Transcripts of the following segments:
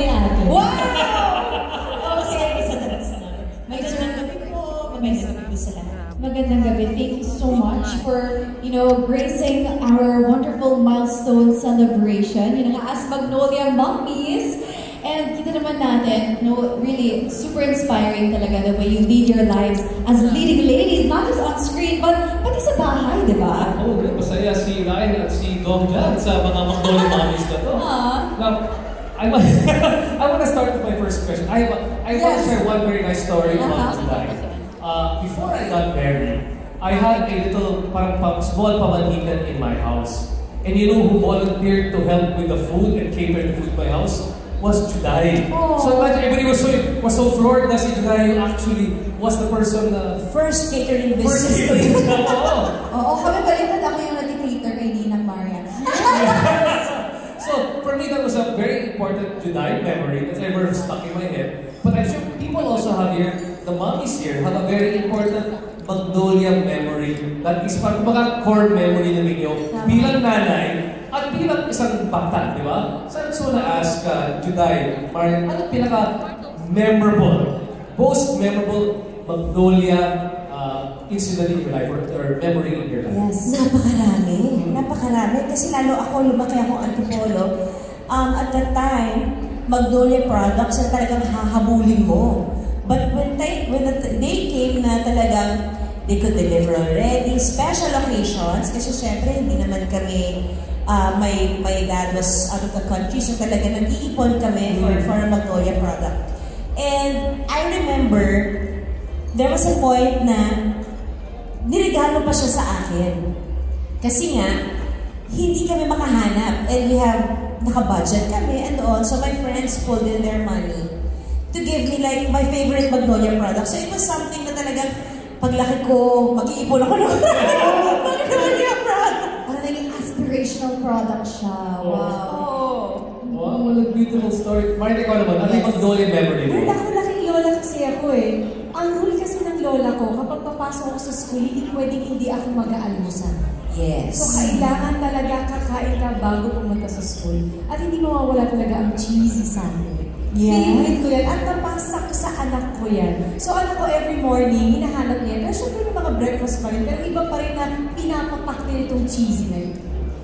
ni ate. Wow! Okay, so that's magandang gabi po. Magandang gabi sa lahat. Magandang gabi. Thank you so much for, gracing our wonderful milestone celebration. As Magnolia Monkeys. And kita naman natin, really super inspiring talaga the way you lead your lives as leading ladies, not just on screen, but pati sa bahay, di ba? Oo, masaya si Ryan at si Dom dyan sa mga Magnolia Monkeys na to. Now, I want to start with my first question. I want to share one very nice story about Juday. Before I got married, I had a little small pamanikan in my house. And you know who volunteered to help with the food and cater the food in my house? Was Juday. So imagine everybody was so floored na si Juday actually was the person first catering business. Oo, kami baliktad ako yung nag-cater kay Ninang Marian. So for me that was a very important Juday memory that's ever stuck in my head. But I'm sure people also have here, the mommies here, have a very important Magnolia memory that is parang mga core memory na ninyo bilang nanay at bilang isang bata, di ba? So I just want to ask Juday, Marian, ano pinaka-memorable, most memorable Magnolia incident in your life or memory in your life? Yes, napakarami. Kasi lalo ako, lumaki akong antropolog. At that time, Magnolia products na talagang hahabulin mo. But when the day came na talagang they could deliver already, special occasions, kasi syempre hindi naman kami, my dad was out of the country, so talaga nag-iipon kami for a Magnolia product. And I remember, there was a point na niregalo pa siya sa akin. Kasi nga, hindi kami makahanap, and we have naka-budget kami and all, so my friends pulled in their money to give me like my favorite Magnolia product. So it was something na talagang paglaki ko, mag-iipon ako ng Magnolia product. Parang naging aspirational product siya. Wow. Wow, what a beautiful story. Marian, ikaw naman, ano yung Magnolia memory mo? Laking lola kasi ako eh. Ang rule kasi ng lola ko, kapag papasok ako sa school, hindi pwedeng hindi ako mag-aalmusan. Yes. So kailangan talaga kakain ka bago pumunta sa school. At hindi mawawala talaga ang cheesy sandwich. Yeah. Favorite ko yan. At napasa ko sa anak ko yan. So anak ko every morning, hinahanap niya. Pero syempre may mga breakfast pa rin. Pero iba pa rin na pinapapak din itong cheesy na yun.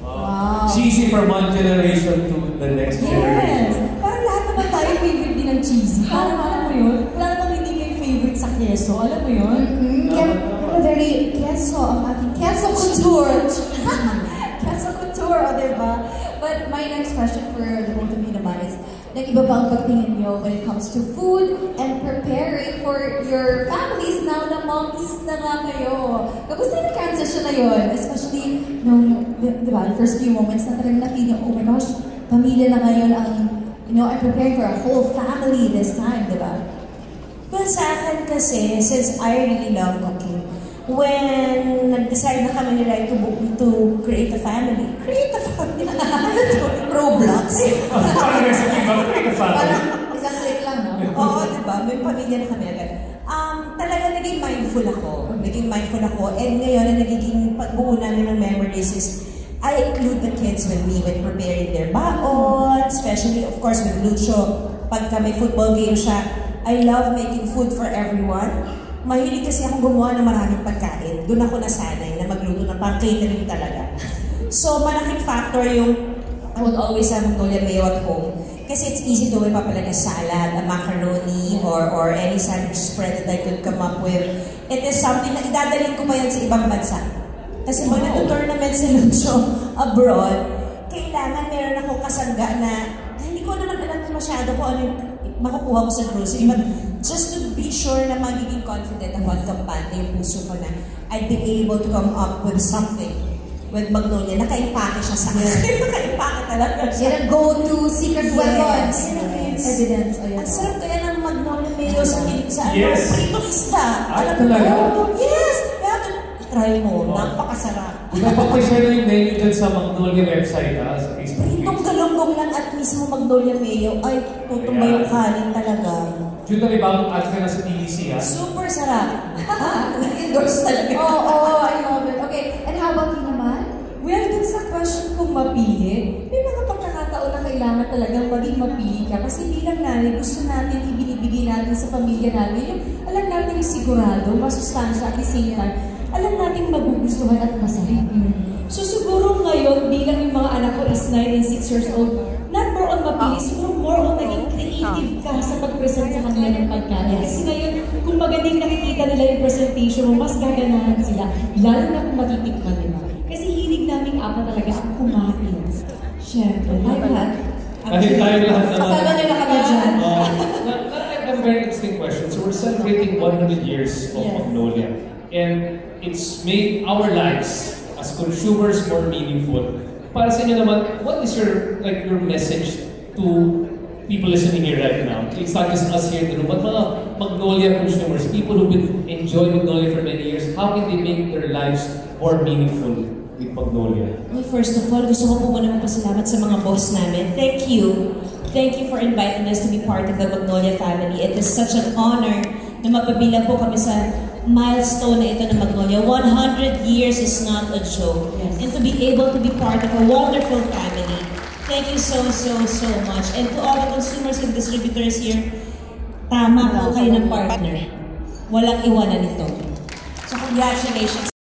Wow. Cheesy from one generation to the next generation. Yes. Parang lahat naman tayo favorite din ng cheesy. Parang alam mo yun? Wala namang hindi may favorite sa queso. Alam mo yun? Very queso ang ating queso couture. Queso couture, o diba? But my next question for the both of you naman is, nag-iba ba ang pagtingin nyo when it comes to food and preparing for your families now na mommies na nga kayo? Kamusta yung transition na yun? Especially nung, diba, the first few moments na talagang na-feel yung, oh my gosh, pamilya na ngayon ang, I'm preparing for a whole family this time, diba? Well, sa akin kasi, since I really love cooking, when nag-decide na kami nila to create a family. Roblox. Parang isang click lang, no? Oo, diba? May pamilya na kami agad. Talaga naging mindful ako. And ngayon, na nagiging pagbuo namin ng memories is, I include the kids with me when preparing their baon, especially, of course, with Lucio. Pagka may football game siya, I love making food for everyone. Mahilig kasi akong gumawa ng maraming pagkain. Doon ako nasanay na magluto ng pang-catering talaga. So, malaking factor yung I would always have Magnolia mayo at home. Kasi it's easy to whip up like a salad, a macaroni, or any sandwich spread that I could come up with. It is something na idadalhin ko pa yan sa ibang bansa. Kasi pag nag-tournament si Lucio abroad, kailangan meron akong kasangga na hindi ko naman alam masyado kung ano yung makukuha ko sa grocery. But just to be sure na magiging confident ako at kampante yung puso ko na I'd be able to come up with something with Magnolia. Naka-impake siya sa akin. Naka-impake talaga siya. Yan ang go-to secret weapons. Yes. Evidence. Ang sarap kaya ng Magnolia mayo sa Yes. pritong isda. Ay, talaga? Yes! Kaya try mo. Napakasarap. Ipapag-share na yung menu dyan sa Magnolia website sa Facebook page. Pritong galunggong lang at mismo Magnolia mayo. Ay, tutumba yung kanin talaga. Jun, nalibang at ka na sa TDC, ha? Super sarap. Nag-endorse talaga. Oh, I love it. Okay, and how about you naman? Well, dun sa question question kung mapili, may mga pagkakataon na kailangan talagang maging mapili ka. Kasi bilang nanay, gusto natin ibinibigay natin sa pamilya natin yung alam natin sigurado, masustansya at the same time, alam natin magugustuhan at masarap. So siguro ngayon, bilang yung mga anak ko is 9 and 6 years old, not more on mapili, siguro more on naging creative ka sa pag-present sa kanila ng pagkain. Kasi ngayon, kung magandang nakikita nila yung presentation mo, mas gaganahan sila, lalo na kung matitikman nila. Kasi hilig naming apa talaga ang kumain. Siyempre, tayo lahat. Tayo lahat naman. Kasama nila kami dyan. I have a very interesting question. So we're celebrating 100 years of Magnolia. And it's made our lives as consumers more meaningful. Para sa inyo naman, what is your message to people listening here right now? It's not just us here in the room, but mga Magnolia consumers, people who've been enjoying Magnolia for many years, how can they make their lives more meaningful with Magnolia? Well, first of all, gusto ko po muna magpasalamat sa mga boss namin. Thank you. Thank you for inviting us to be part of the Magnolia family. It is such an honor na mapabilang po kami sa milestone na ito ng Magnolia. 100 years is not a joke. Yes. And to be able to be part of a wonderful family. Thank you so much. And to all the consumers and distributors here, tama po kayo ng partner. Walang iwanan ito. So congratulations.